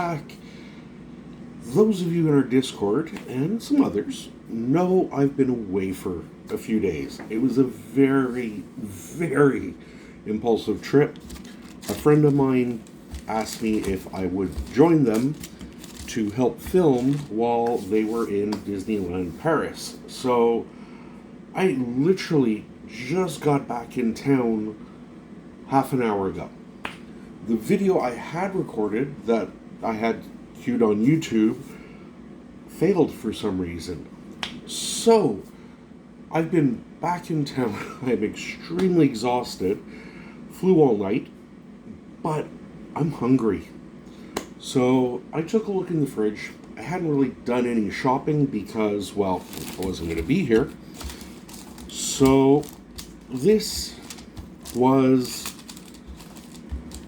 back. Those of you in our Discord, and some others, know I've been away for a few days. It was a very, very impulsive trip. A friend of mine asked me if I would join them to help film while they were in Disneyland Paris. So I literally just got back in town half an hour ago. The video I had recorded that I had queued on YouTube failed for some reason. So I've been back in town. I'm extremely exhausted. Flew all night, but I'm hungry. So I took a look in the fridge. I hadn't really done any shopping because, well, I wasn't going to be here. So this was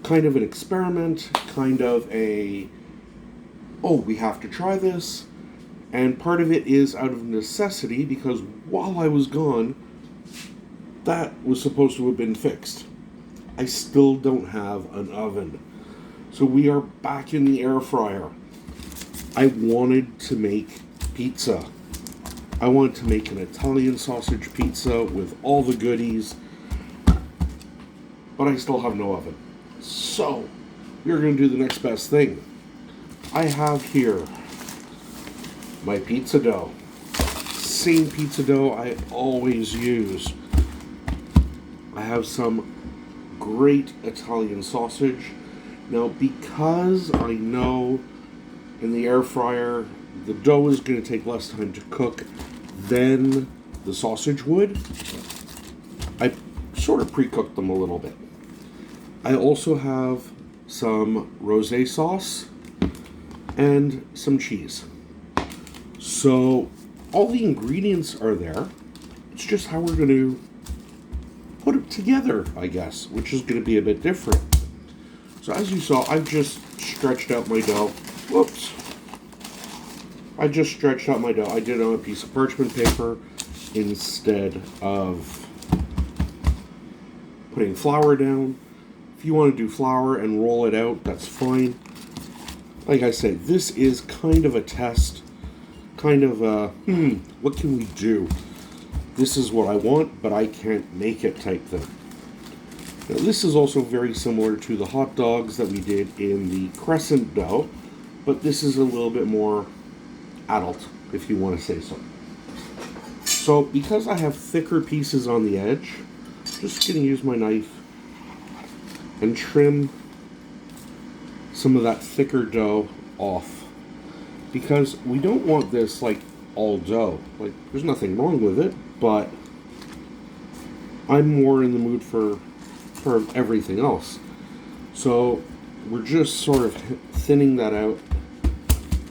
kind of an experiment, kind of a, oh, we have to try this. And part of it is out of necessity because while I was gone, that was supposed to have been fixed. I still don't have an oven. So we are back in the air fryer. I wanted to make pizza. I wanted to make an Italian sausage pizza with all the goodies, but I still have no oven. So we're going to do the next best thing. I have here my pizza dough. Same pizza dough I always use. I have some great Italian sausage. Now, because I know in the air fryer the dough is going to take less time to cook than the sausage would, I sort of pre-cooked them a little bit. I also have some rosé sauce and some cheese. So all the ingredients are there. It's just how we're going to put it together, I guess, which is going to be a bit different. So as you saw, I've just stretched out my dough. Whoops. I just stretched out my dough. I did it on a piece of parchment paper instead of putting flour down. If you want to do flour and roll it out, that's fine. Like I said, this is kind of a test. Kind of a, what can we do? This is what I want, but I can't make it type thing. Now, this is also very similar to the hot dogs that we did in the crescent dough, but this is a little bit more adult, if you want to say so. So, because I have thicker pieces on the edge, I'm just going to use my knife and trim some of that thicker dough off. Because we don't want this like all dough. Like, there's nothing wrong with it, but I'm more in the mood for everything else. So we're just sort of thinning that out.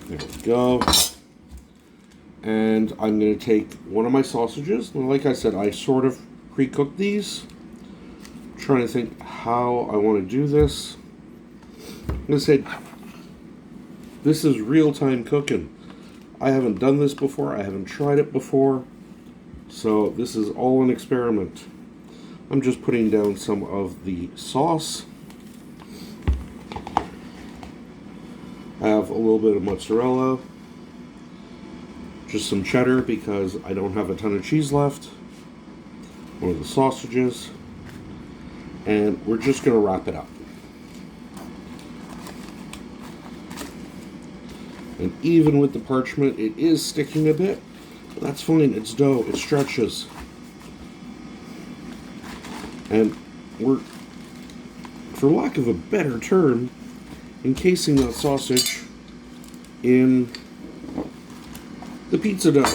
There we go. And I'm going to take one of my sausages. And like I said, I sort of pre-cooked these. I'm trying to think how I want to do this. I'm going to say, this is real-time cooking. I haven't done this before. I haven't tried it before. So this is all an experiment. I'm just putting down some of the sauce. I have a little bit of mozzarella. Just some cheddar because I don't have a ton of cheese left. One of the sausages. And we're just going to wrap it up. And even with the parchment, it is sticking a bit. But that's fine. It's dough. It stretches. And we're, for lack of a better term, encasing that sausage in the pizza dough.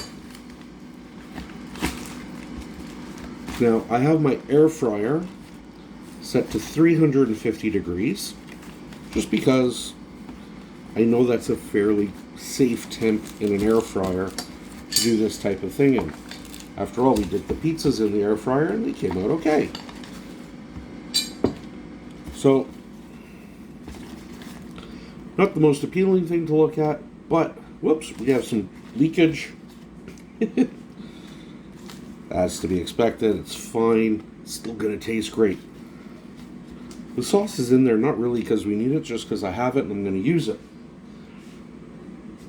Now, I have my air fryer set to 350 degrees, just because I know that's a fairly safe temp in an air fryer to do this type of thing in. After all, we did the pizzas in the air fryer and they came out okay. So, not the most appealing thing to look at, but, whoops, we have some leakage. That's to be expected. It's fine. It's still going to taste great. The sauce is in there not really because we need it, just because I have it and I'm going to use it.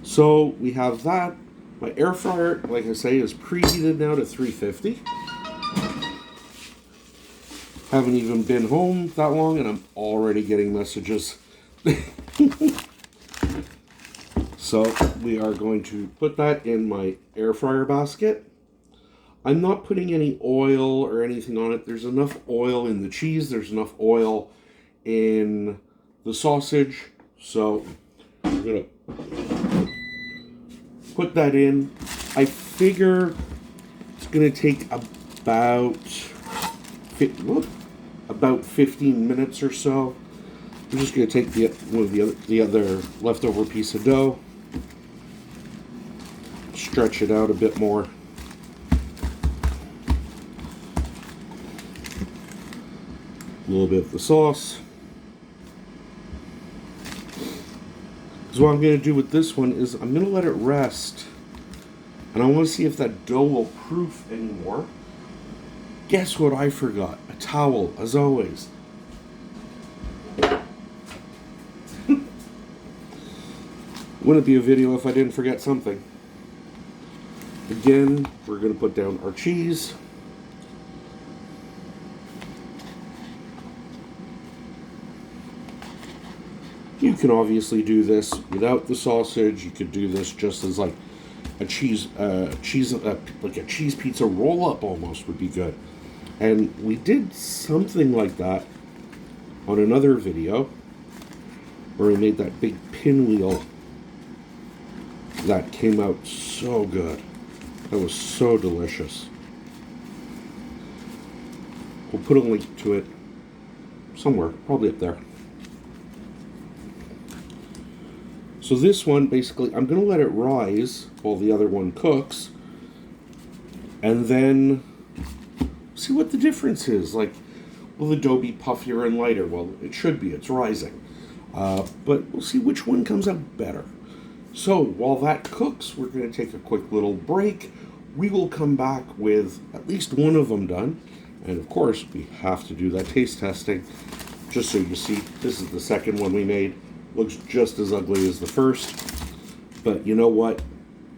So we have that. My air fryer, like I say, is preheated now to 350. Haven't even been home that long and I'm already getting messages. So we are going to put that in my air fryer basket. I'm not putting any oil or anything on it. There's enough oil in the cheese. There's enough oil in the sausage. So I'm going to put that in. I figure it's going to take about 15 minutes or so. I'm just going to take the other leftover piece of dough, stretch it out a bit more. A little bit of the sauce. Because what I'm going to do with this one is I'm going to let it rest. And I want to see if that dough will proof anymore. Guess what I forgot? A towel, as always. Wouldn't be a video if I didn't forget something. Again, we're going to put down our cheese. You can obviously do this without the sausage. You could do this just as like a cheese like a cheese pizza roll up almost would be good. And we did something like that on another video where we made that big pinwheel that came out so good. That was so delicious. We'll put a link to it somewhere, probably up there. So this one, basically, I'm going to let it rise while the other one cooks. And then see what the difference is. Like, will the dough be puffier and lighter? Well, it should be. It's rising. But we'll see which one comes out better. So while that cooks, we're going to take a quick little break. We will come back with at least one of them done. And of course, we have to do that taste testing. Just so you see, this is the second one we made. Looks just as ugly as the first. But you know what?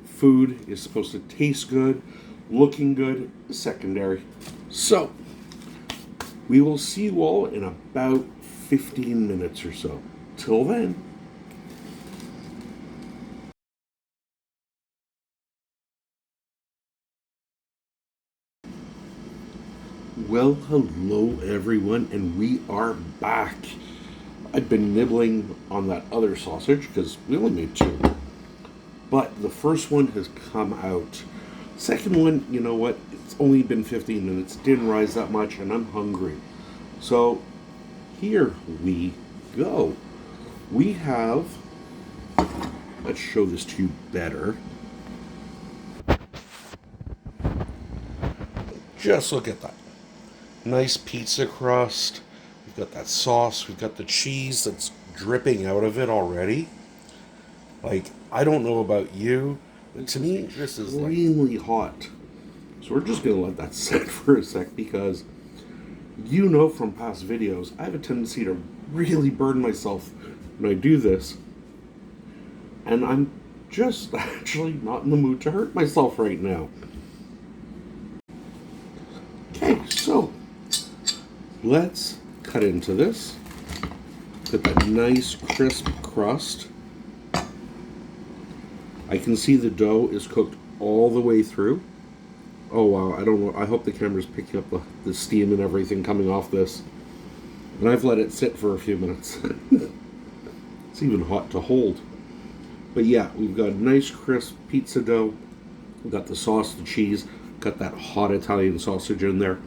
Food is supposed to taste good. Looking good is secondary. So, we will see you all in about 15 minutes or so. Till then. Well, hello everyone, and we are back. I've been nibbling on that other sausage because we only made two. But the first one has come out. Second one, you know what? It's only been 15 minutes. Didn't rise that much, and I'm hungry. So here we go. We have, let's show this to you better. Just look at that. Nice pizza crust. We've got that sauce. We've got the cheese that's dripping out of it already. Like, I don't know about you, but to me, this is extremely hot. So we're just going to let that sit for a sec because you know from past videos, I have a tendency to really burn myself when I do this. And I'm just actually not in the mood to hurt myself right now. Okay, so let's cut into this. Get that nice crisp crust. I can see the dough is cooked all the way through. Oh wow, I don't know. I hope the camera's picking up the steam and everything coming off this. And I've let it sit for a few minutes. It's even hot to hold. But yeah, we've got nice crisp pizza dough. We've got the sauce, the cheese, got that hot Italian sausage in there.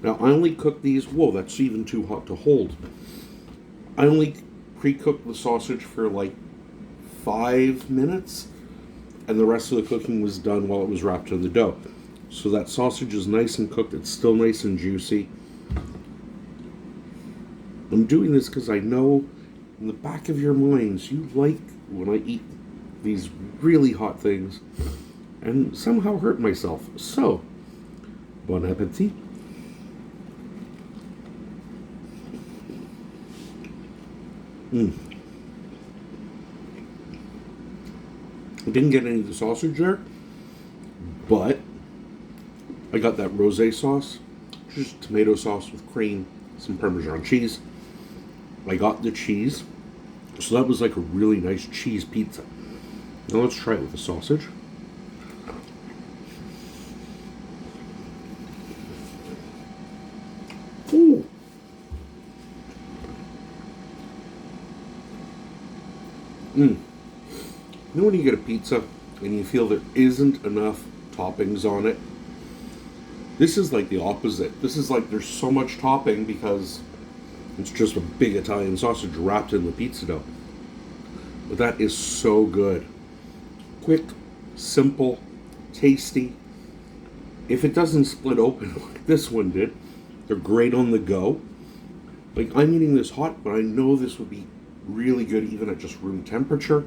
Now I only cook these, whoa, that's even too hot to hold. I only pre-cooked the sausage for like 5 minutes, and the rest of the cooking was done while it was wrapped in the dough. So that sausage is nice and cooked, it's still nice and juicy. I'm doing this because I know in the back of your minds you like when I eat these really hot things and somehow hurt myself. So, bon appetit. I didn't get any of the sausage there, but I got that rosé sauce, just tomato sauce with cream, some Parmesan cheese. I got the cheese, so that was like a really nice cheese pizza. Now let's try it with the sausage. Ooh. You know when you get a pizza and you feel there isn't enough toppings on it? This is like the opposite. This is like there's so much topping because it's just a big Italian sausage wrapped in the pizza dough. But that is so good. Quick, simple, tasty. If it doesn't split open like this one did, they're great on the go. Like, I'm eating this hot, but I know this would be really good even at just room temperature.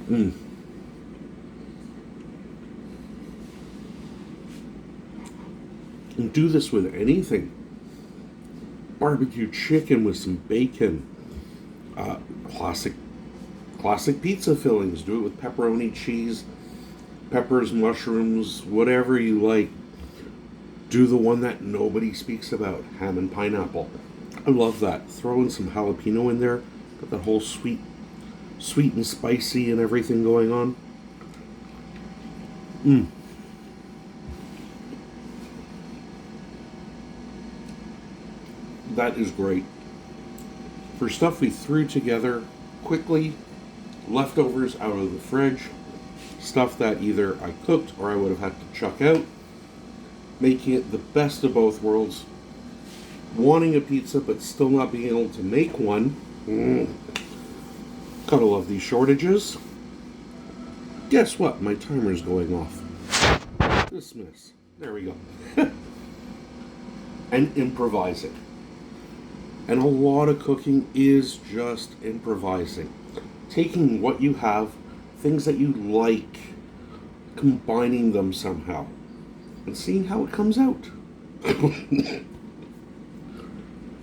And do this with anything. Barbecue chicken with some bacon. Classic pizza fillings. Do it with pepperoni, cheese, peppers, mushrooms, whatever you like. Do the one that nobody speaks about, ham and pineapple. I love that. Throw in some jalapeno in there. Got that whole sweet and spicy and everything going on. That is great. For stuff we threw together quickly, leftovers out of the fridge, stuff that either I cooked or I would have had to chuck out, making it the best of both worlds. Wanting a pizza but still not being able to make one. Gotta love these shortages. Guess what? My timer's going off. Dismiss. There we go. And improvising. And a lot of cooking is just improvising. Taking what you have, things that you like, combining them somehow, and seeing how it comes out.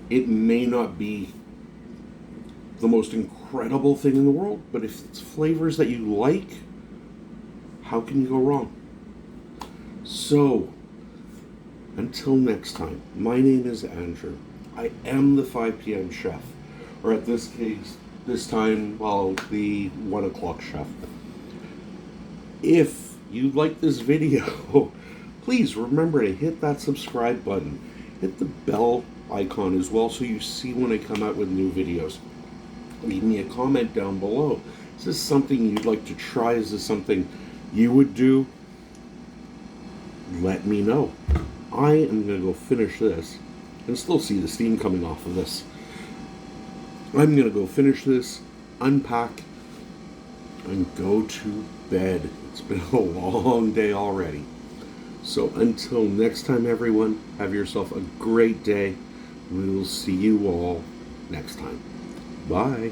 It may not be the most incredible thing in the world, but if it's flavors that you like, how can you go wrong? So, until next time, my name is Andrew. I am the 5 p.m. chef, or at this time, well, the 1 o'clock chef. If you like this video, please remember to hit that subscribe button. Hit the bell icon as well so you see when I come out with new videos. Leave me a comment down below. Is this something you'd like to try? Is this something you would do? Let me know. I am going to go finish this. I can still see the steam coming off of this. I'm going to go finish this, unpack, and go to bed. It's been a long day already. So until next time, everyone, have yourself a great day. We'll see you all next time. Bye.